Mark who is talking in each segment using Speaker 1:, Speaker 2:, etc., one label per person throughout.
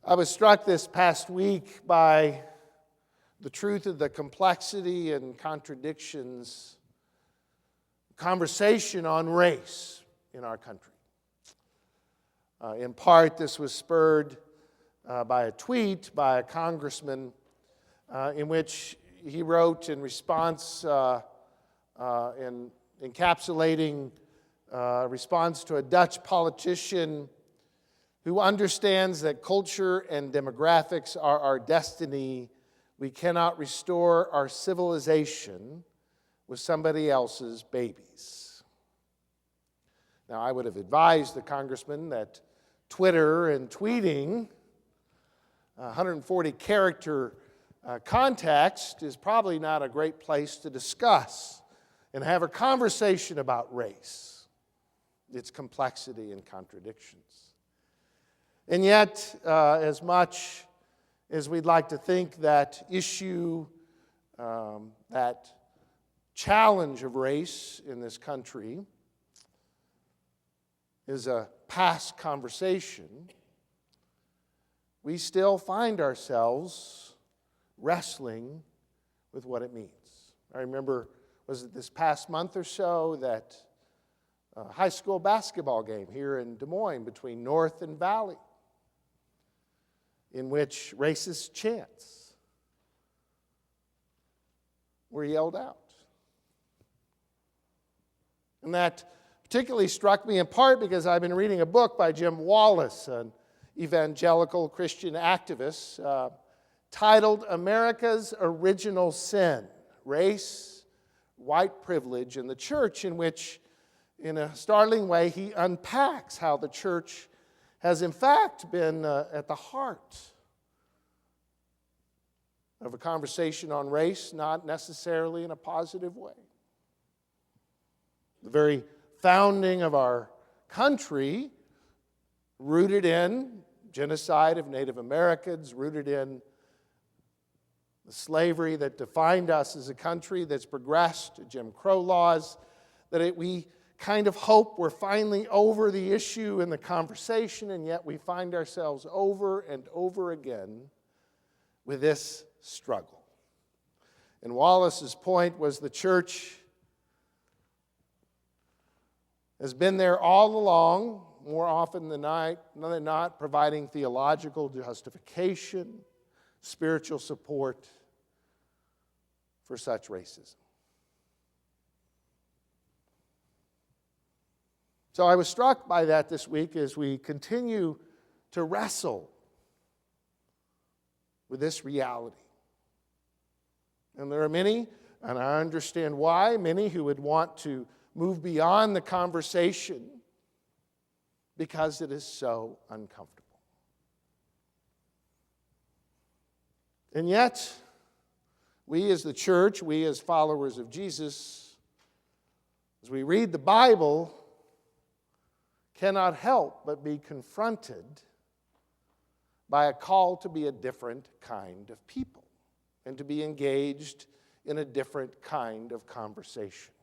Speaker 1: I was struck this past week by the truth of the complexity and contradictions, conversation on race in our country. In part, this was spurred by a tweet by a congressman in which he wrote in response, in encapsulating response to a Dutch politician who understands that culture and demographics are our destiny. We cannot restore our civilization with somebody else's babies. Now, I would have advised the congressman that Twitter and tweeting 140-character context is probably not a great place to discuss and have a conversation about race, its complexity and contradictions. And yet, as much as we'd like to think that issue, that challenge of race in this country is a past conversation, we still find ourselves wrestling with what it means. I remember, was it this past month or so, that high school basketball game here in Des Moines between North and Valley, in which racist chants were yelled out. And that particularly struck me in part because I've been reading a book by Jim Wallace, an evangelical Christian activist, titled America's Original Sin, Race, White Privilege, and the Church, in which, in a startling way, he unpacks how the church has in fact been at the heart of a conversation on race, not necessarily in a positive way. The very founding of our country, rooted in genocide of Native Americans, rooted in the slavery that defined us as a country that's progressed to Jim Crow laws, we kind of hope we're finally over the issue in the conversation, and yet we find ourselves over and over again with this struggle. And Wallace's point was the church has been there all along, more often than not, providing theological justification, spiritual support for such racism. So I was struck by that this week as we continue to wrestle with this reality. And there are many, and I understand why, many who would want to move beyond the conversation because it is so uncomfortable. And yet, we as the church, we as followers of Jesus, as we read the Bible, cannot help but be confronted by a call to be a different kind of people and to be engaged in a different kind of conversation.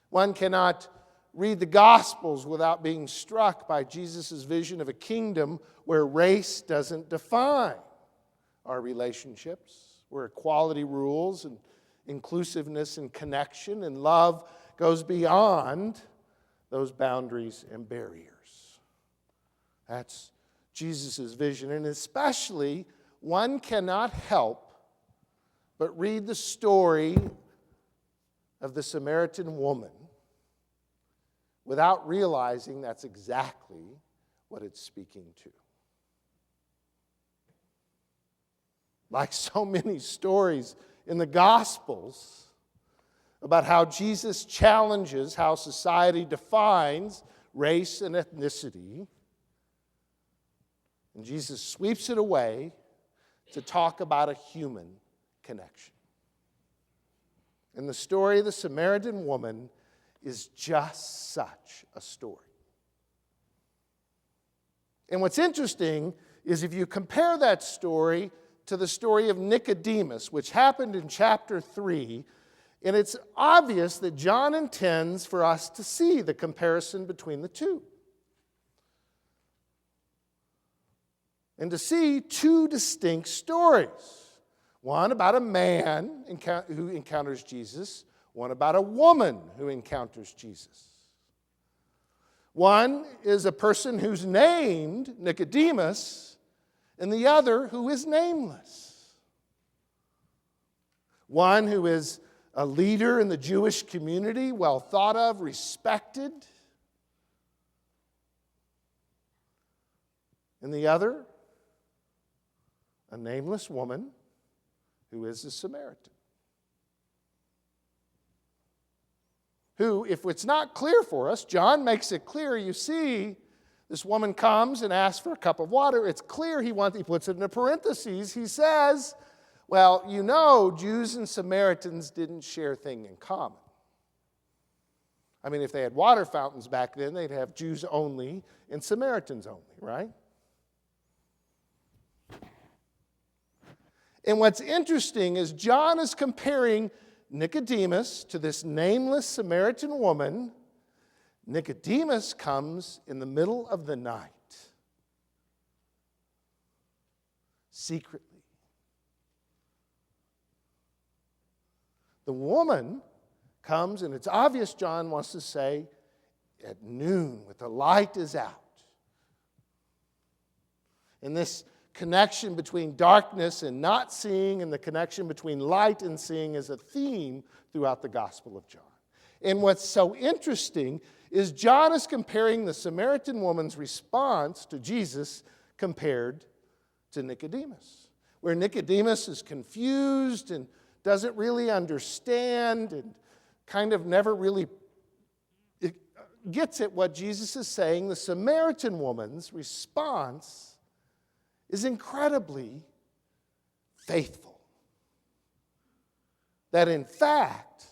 Speaker 1: One cannot read the Gospels without being struck by Jesus' vision of a kingdom where race doesn't define our relationships, where equality rules and inclusiveness and connection and love goes beyond those boundaries and barriers. That's Jesus' vision. And especially, one cannot help but read the story of the Samaritan woman without realizing that's exactly what it's speaking to. Like so many stories in the Gospels about how Jesus challenges how society defines race and ethnicity, and Jesus sweeps it away to talk about a human connection. And the story of the Samaritan woman is just such a story. And what's interesting is if you compare that story to the story of Nicodemus, which happened in chapter 3, and it's obvious that John intends for us to see the comparison between the two. and to see two distinct stories. One about a man who encounters Jesus, one about a woman who encounters Jesus. One is a person who's named Nicodemus, and the other who is nameless. One who is a leader in the Jewish community, well thought of, respected. And the other, a nameless woman who is a Samaritan. Who, if it's not clear for us, John makes it clear. You see, this woman comes and asks for a cup of water. It's clear he puts it in parentheses. He says, well, you know, Jews and Samaritans didn't share a thing in common. I mean, if they had water fountains back then, they'd have Jews only and Samaritans only, right? And what's interesting is John is comparing Nicodemus to this nameless Samaritan woman. Nicodemus comes in the middle of the night, secretly. The woman comes, and it's obvious John wants to say, at noon, when the light is out. And this connection between darkness and not seeing and the connection between light and seeing is a theme throughout the Gospel of John. And what's so interesting is John is comparing the Samaritan woman's response to Jesus compared to Nicodemus, where Nicodemus is confused and doesn't really understand and kind of never really gets at what Jesus is saying. The Samaritan woman's response is incredibly faithful. That in fact,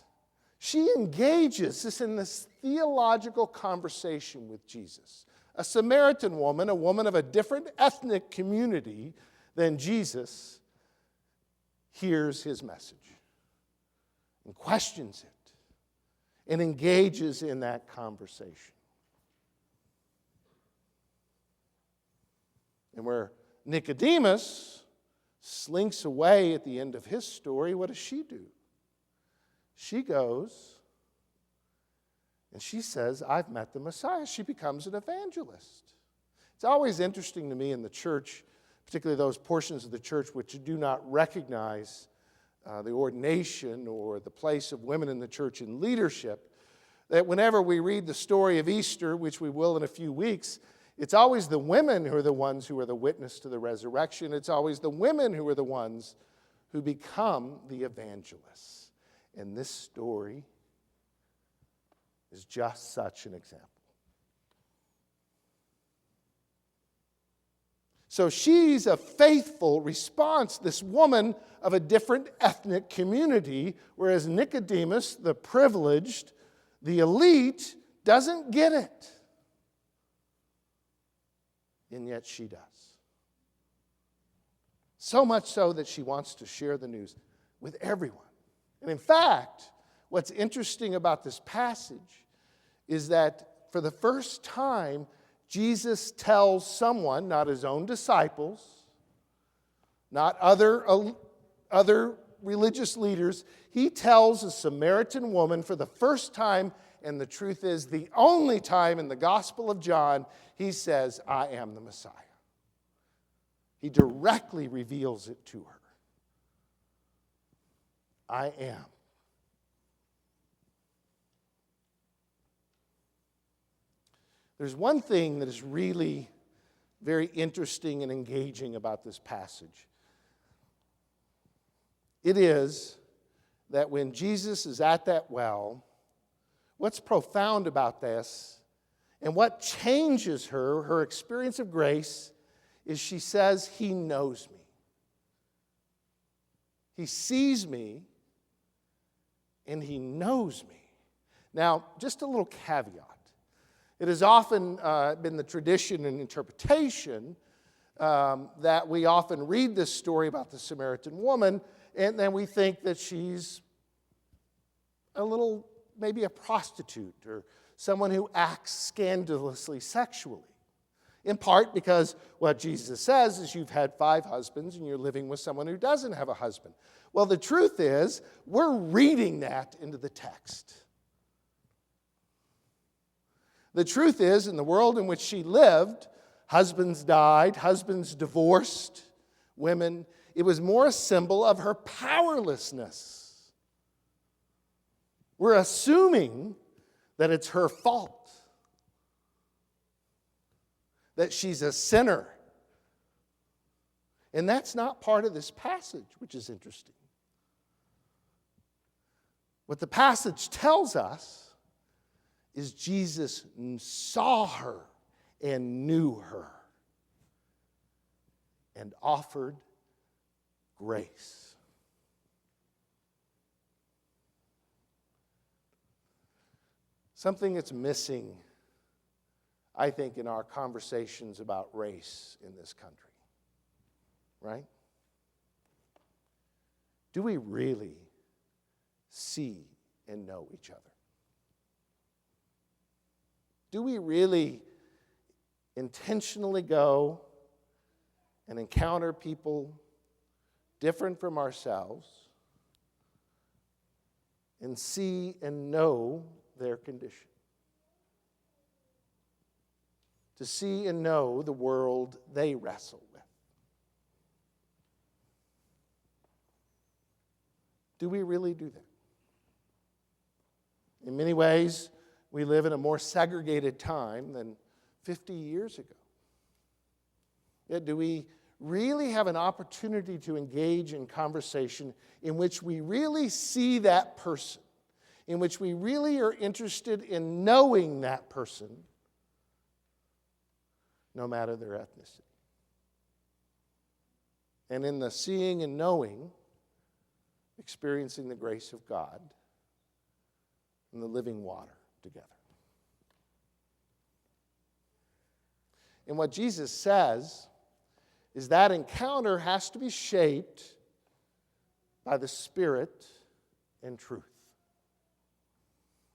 Speaker 1: she engages in this theological conversation with Jesus. A Samaritan woman, a woman of a different ethnic community than Jesus, hears his message and questions it and engages in that conversation. And where Nicodemus slinks away at the end of his story, what does she do? She goes and she says, I've met the Messiah. She becomes an evangelist. It's always interesting to me in the church, particularly those portions of the church which do not recognize the ordination or the place of women in the church in leadership, that whenever we read the story of Easter, which we will in a few weeks, it's always the women who are the ones who are the witness to the resurrection. It's always the women who are the ones who become the evangelists. And this story is just such an example. So she's a faithful response, this woman of a different ethnic community, whereas Nicodemus, the privileged, the elite, doesn't get it. And yet she does. So much so that she wants to share the news with everyone. And in fact, what's interesting about this passage is that for the first time, Jesus tells someone, not his own disciples, not other religious leaders, he tells a Samaritan woman for the first time, and the truth is the only time in the Gospel of John, he says, I am the Messiah. He directly reveals it to her. I am. There's one thing that is really very interesting and engaging about this passage. It is that when Jesus is at that well, what's profound about this and what changes her experience of grace, is she says, he knows me. He sees me and he knows me. Now, just a little caveat. It has often been the tradition and interpretation that we often read this story about the Samaritan woman, and then we think that she's a little, maybe a prostitute or someone who acts scandalously sexually. In part because what Jesus says is you've had 5 husbands and you're living with someone who doesn't have a husband. Well, the truth is, we're reading that into the text. The truth is, in the world in which she lived, husbands died, husbands divorced women. It was more a symbol of her powerlessness. We're assuming that it's her fault, that she's a sinner. And that's not part of this passage, which is interesting. What the passage tells us is Jesus saw her and knew her and offered grace. Something that's missing, I think, in our conversations about race in this country, right? Do we really see and know each other? Do we really intentionally go and encounter people different from ourselves and see and know their condition? To see and know the world they wrestle with. Do we really do that? In many ways, we live in a more segregated time than 50 years ago. Yet, do we really have an opportunity to engage in conversation in which we really see that person, in which we really are interested in knowing that person, no matter their ethnicity? And in the seeing and knowing, experiencing the grace of God and the living water together. And what Jesus says is that encounter has to be shaped by the Spirit and truth.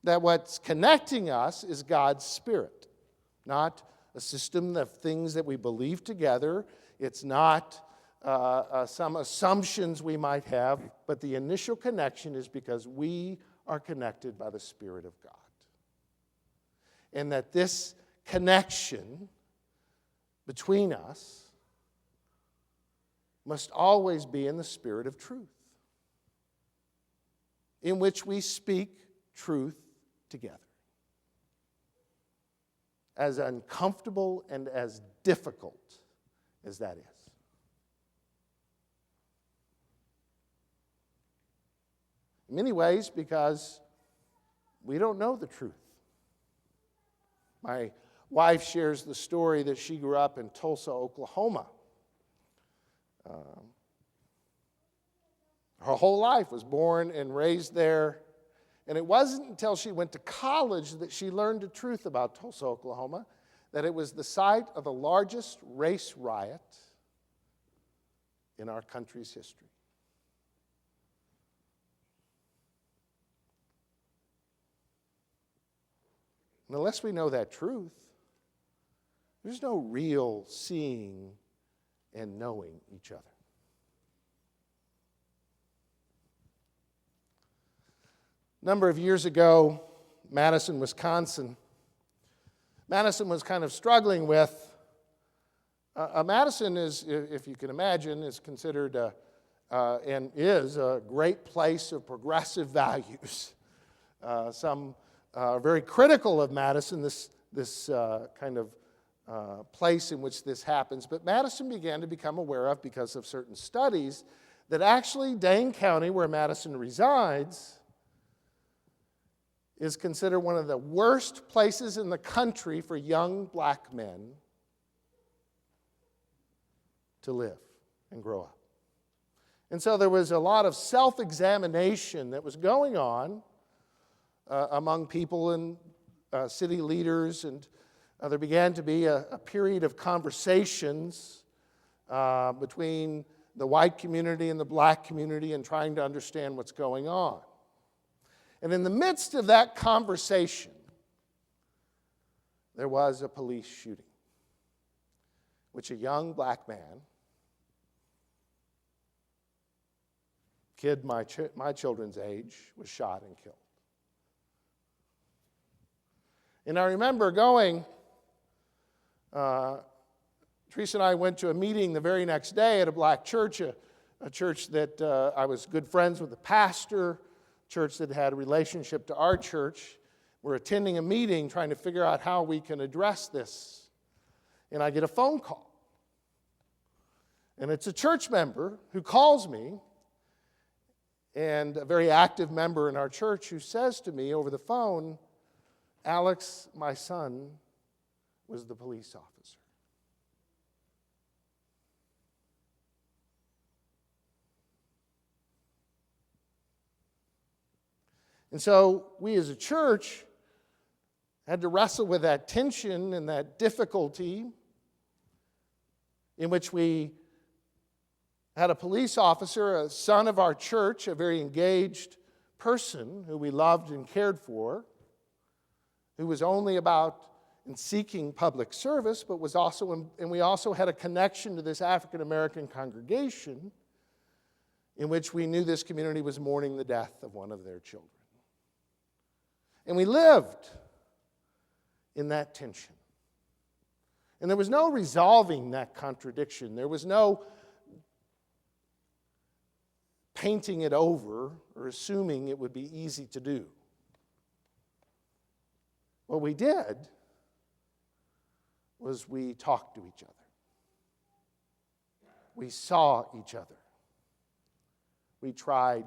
Speaker 1: That what's connecting us is God's Spirit, not a system of things that we believe together. It's not some assumptions we might have, but the initial connection is because we are connected by the Spirit of God. And that this connection between us must always be in the spirit of truth, in which we speak truth together. As uncomfortable and as difficult as that is. In many ways, because we don't know the truth. My wife shares the story that she grew up in Tulsa, Oklahoma. Her whole life was born and raised there. And it wasn't until she went to college that she learned the truth about Tulsa, Oklahoma, that it was the site of the largest race riot in our country's history. And unless we know that truth, there's no real seeing and knowing each other. A number of years ago, Madison, Wisconsin, Madison was kind of struggling with, Madison is, if you can imagine, is considered and is a great place of progressive values. Some are very critical of Madison, this kind of place in which this happens. But Madison began to become aware of, because of certain studies, that actually Dane County, where Madison resides, is considered one of the worst places in the country for young black men to live and grow up. And so there was a lot of self-examination that was going on among people and city leaders, and there began to be a period of conversations between the white community and the black community and trying to understand what's going on. And in the midst of that conversation, there was a police shooting. which a young black man, kid my children's age, was shot and killed. And I remember going, Teresa and I went to a meeting the very next day at a black church, a church that I was good friends with the pastor, a church that had a relationship to our church. We're attending a meeting trying to figure out how we can address this. And I get a phone call. And it's a church member who calls me, and a very active member in our church who says to me over the phone, "Alex, my son was the police officer." And so we as a church had to wrestle with that tension and that difficulty in which we had a police officer, a son of our church, a very engaged person who we loved and cared for, who was only about in seeking public service, but was also, and we also had a connection to this African American congregation in which we knew this community was mourning the death of one of their children. And we lived in that tension. And there was no resolving that contradiction. There was no painting it over or assuming it would be easy to do. What we did was we talked to each other. We saw each other. We tried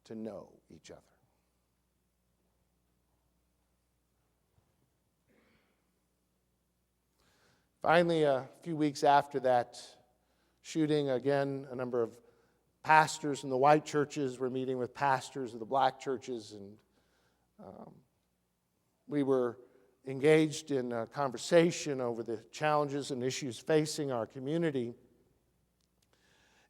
Speaker 1: to know each other. Finally, a few weeks after that shooting, again, a number of pastors in the white churches were meeting with pastors of the black churches, and we were engaged in a conversation over the challenges and issues facing our community.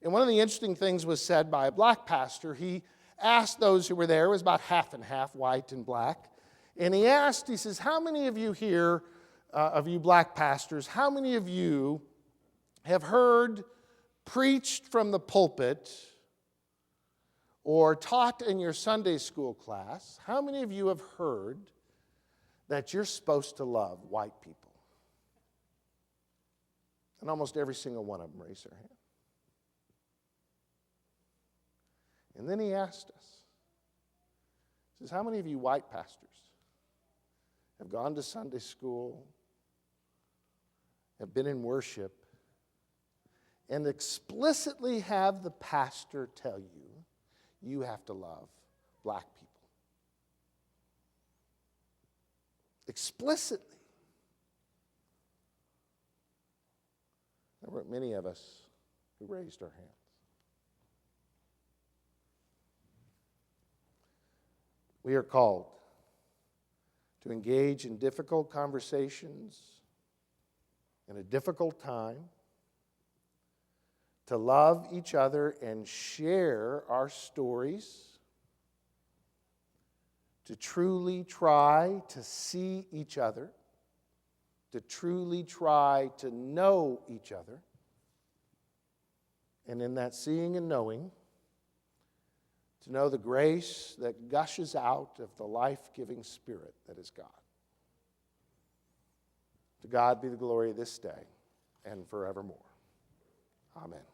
Speaker 1: And one of the interesting things was said by a black pastor. He asked those who were there, it was about half and half, white and black, and he says, "How many of you here, of you black pastors, how many of you have heard preached from the pulpit or taught in your Sunday school class, how many of you have heard that you're supposed to love white people?" And almost every single one of them raised their hand. And then he asked us, he says, "How many of you white pastors have gone to Sunday school, have been in worship, and explicitly have the pastor tell you, you have to love black people?" Explicitly. There weren't many of us who raised our hands. We are called to engage in difficult conversations in a difficult time, to love each other and share our stories, to truly try to see each other, to truly try to know each other, and in that seeing and knowing, to know the grace that gushes out of the life-giving Spirit that is God. To God be the glory this day and forevermore. Amen.